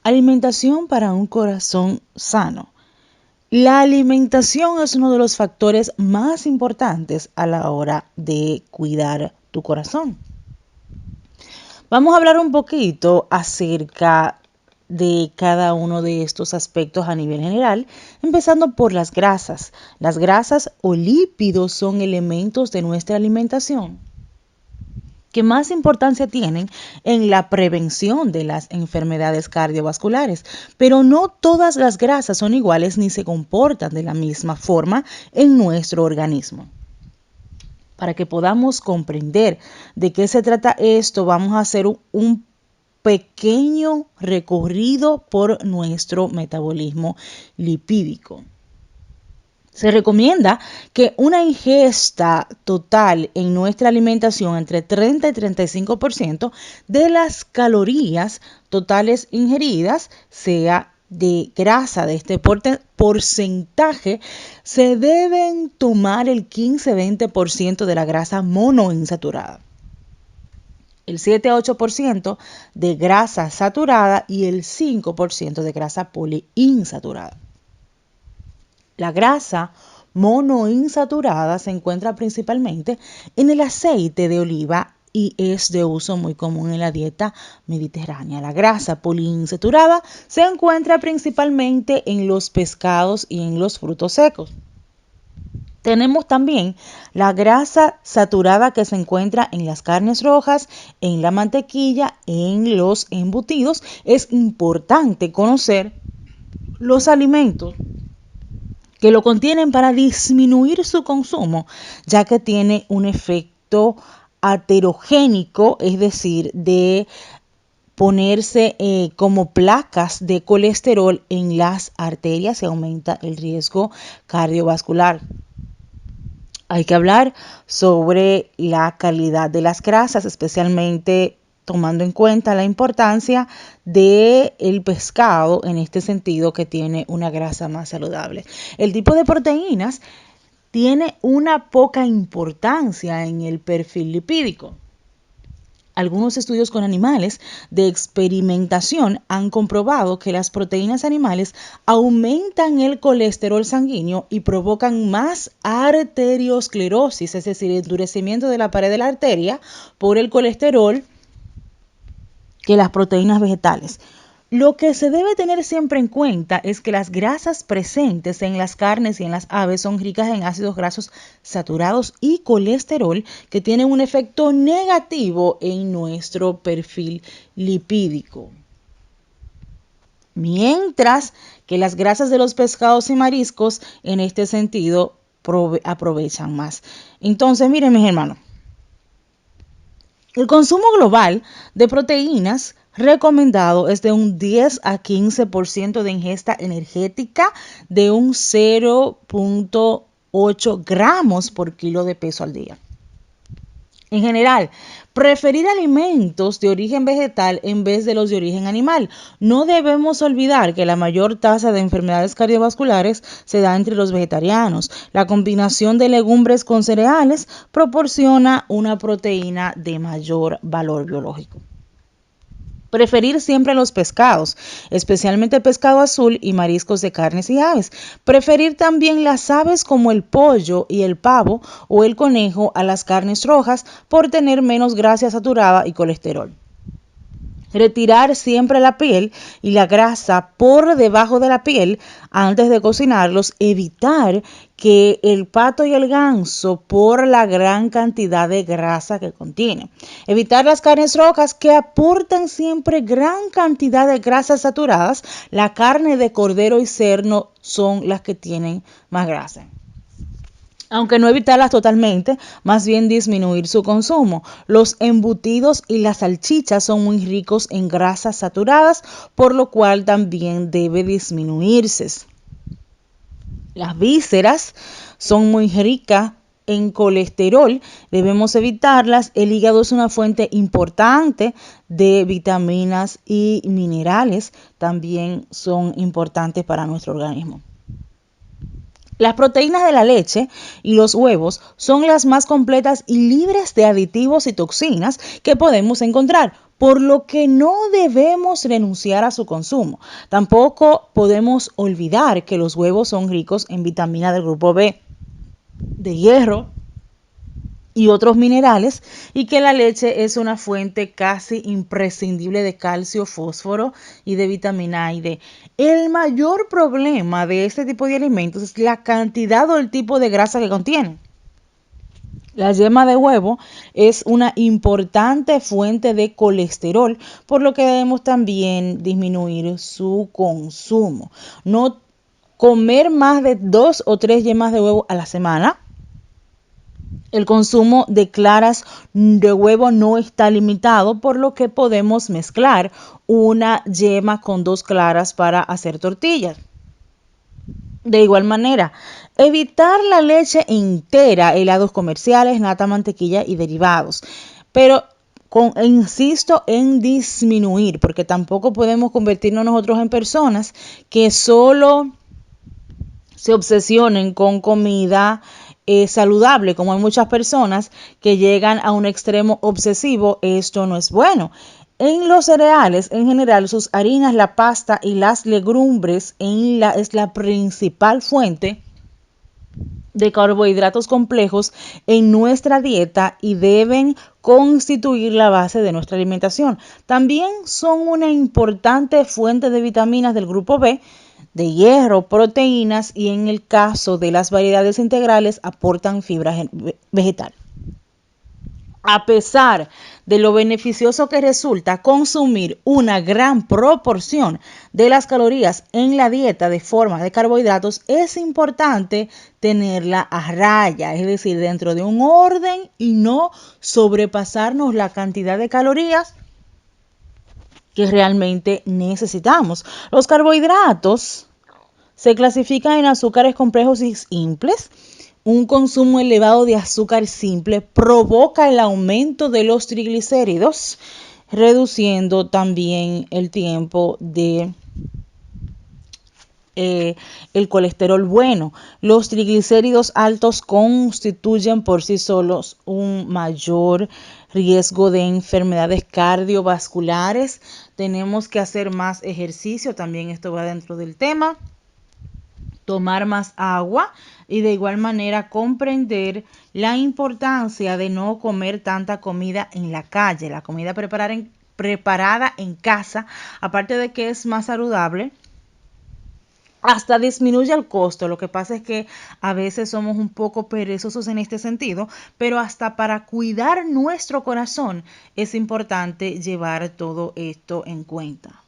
Alimentación para un corazón sano. La alimentación es uno de los factores más importantes a la hora de cuidar tu corazón. Vamos a hablar un poquito acerca de cada uno de estos aspectos a nivel general, empezando por las grasas. Las grasas o lípidos son elementos de nuestra alimentación que más importancia tienen en la prevención de las enfermedades cardiovasculares, pero no todas las grasas son iguales ni se comportan de la misma forma en nuestro organismo. Para que podamos comprender de qué se trata esto, vamos a hacer un pequeño recorrido por nuestro metabolismo lipídico. Se recomienda que una ingesta total en nuestra alimentación entre 30 y 35% de las calorías totales ingeridas sea de grasa. De este porcentaje se deben tomar el 15-20% de la grasa monoinsaturada, el 7 a 8% de grasa saturada y el 5% de grasa poliinsaturada. La grasa monoinsaturada se encuentra principalmente en el aceite de oliva y es de uso muy común en la dieta mediterránea. La grasa poliinsaturada se encuentra principalmente en los pescados y en los frutos secos. Tenemos también la grasa saturada que se encuentra en las carnes rojas, en la mantequilla, en los embutidos. Es importante conocer los alimentos que lo contienen para disminuir su consumo, ya que tiene un efecto aterogénico, es decir, de ponerse como placas de colesterol en las arterias y aumenta el riesgo cardiovascular. Hay que hablar sobre la calidad de las grasas, especialmente tomando en cuenta la importancia del pescado en este sentido, que tiene una grasa más saludable. El tipo de proteínas tiene una poca importancia en el perfil lipídico. Algunos estudios con animales de experimentación han comprobado que las proteínas animales aumentan el colesterol sanguíneo y provocan más arteriosclerosis, es decir, endurecimiento de la pared de la arteria por el colesterol, que las proteínas vegetales. Lo que se debe tener siempre en cuenta es que las grasas presentes en las carnes y en las aves son ricas en ácidos grasos saturados y colesterol, que tienen un efecto negativo en nuestro perfil lipídico. Mientras que las grasas de los pescados y mariscos en este sentido aprovechan más. Entonces, miren mis hermanos, el consumo global de proteínas recomendado es de un 10 a 15% de ingesta energética de un 0.8 gramos por kilo de peso al día. En general, preferir alimentos de origen vegetal en vez de los de origen animal. No debemos olvidar que la mayor tasa de enfermedades cardiovasculares se da entre los vegetarianos. La combinación de legumbres con cereales proporciona una proteína de mayor valor biológico. Preferir siempre los pescados, especialmente pescado azul y mariscos de carnes y aves. Preferir también las aves como el pollo y el pavo o el conejo a las carnes rojas por tener menos grasa saturada y colesterol. Retirar siempre la piel y la grasa por debajo de la piel antes de cocinarlos. Evitar que el pato y el ganso por la gran cantidad de grasa que contiene. Evitar las carnes rojas que aportan siempre gran cantidad de grasas saturadas. La carne de cordero y cerdo son las que tienen más grasa. Aunque no evitarlas totalmente, más bien disminuir su consumo. Los embutidos y las salchichas son muy ricos en grasas saturadas, por lo cual también debe disminuirse. Las vísceras son muy ricas en colesterol, debemos evitarlas. El hígado es una fuente importante de vitaminas y minerales, también son importantes para nuestro organismo. Las proteínas de la leche y los huevos son las más completas y libres de aditivos y toxinas que podemos encontrar, por lo que no debemos renunciar a su consumo. Tampoco podemos olvidar que los huevos son ricos en vitamina del grupo B, de hierro y otros minerales, y que la leche es una fuente casi imprescindible de calcio, fósforo y de vitamina A y D. El mayor problema de este tipo de alimentos es la cantidad o el tipo de grasa que contienen. La yema de huevo es una importante fuente de colesterol, por lo que debemos también disminuir su consumo. No comer más de 2 o 3 yemas de huevo a la semana. El consumo de claras de huevo no está limitado, por lo que podemos mezclar una yema con 2 claras para hacer tortillas. De igual manera, evitar la leche entera, helados comerciales, nata, mantequilla y derivados. Pero insisto en disminuir, porque tampoco podemos convertirnos nosotros en personas que solo se obsesionen con comida saludable, como hay muchas personas que llegan a un extremo obsesivo. Esto no es bueno. En los cereales, en general, sus harinas, la pasta y las legumbres es la principal fuente de carbohidratos complejos en nuestra dieta y deben constituir la base de nuestra alimentación. También son una importante fuente de vitaminas del grupo B, de hierro, proteínas y en el caso de las variedades integrales aportan fibra vegetal. A pesar de lo beneficioso que resulta consumir una gran proporción de las calorías en la dieta de forma de carbohidratos, es importante tenerla a raya, es decir, dentro de un orden y no sobrepasarnos la cantidad de calorías que realmente necesitamos. Los carbohidratos se clasifican en azúcares complejos y simples. Un consumo elevado de azúcar simple provoca el aumento de los triglicéridos, reduciendo también el tiempo de el colesterol bueno. Los triglicéridos altos constituyen por sí solos un mayor riesgo de enfermedades cardiovasculares. Tenemos que hacer más ejercicio, también esto va dentro del tema. Tomar más agua y de igual manera comprender la importancia de no comer tanta comida en la calle. La comida preparada en casa, aparte de que es más saludable, hasta disminuye el costo. Lo que pasa es que a veces somos un poco perezosos en este sentido, pero hasta para cuidar nuestro corazón es importante llevar todo esto en cuenta.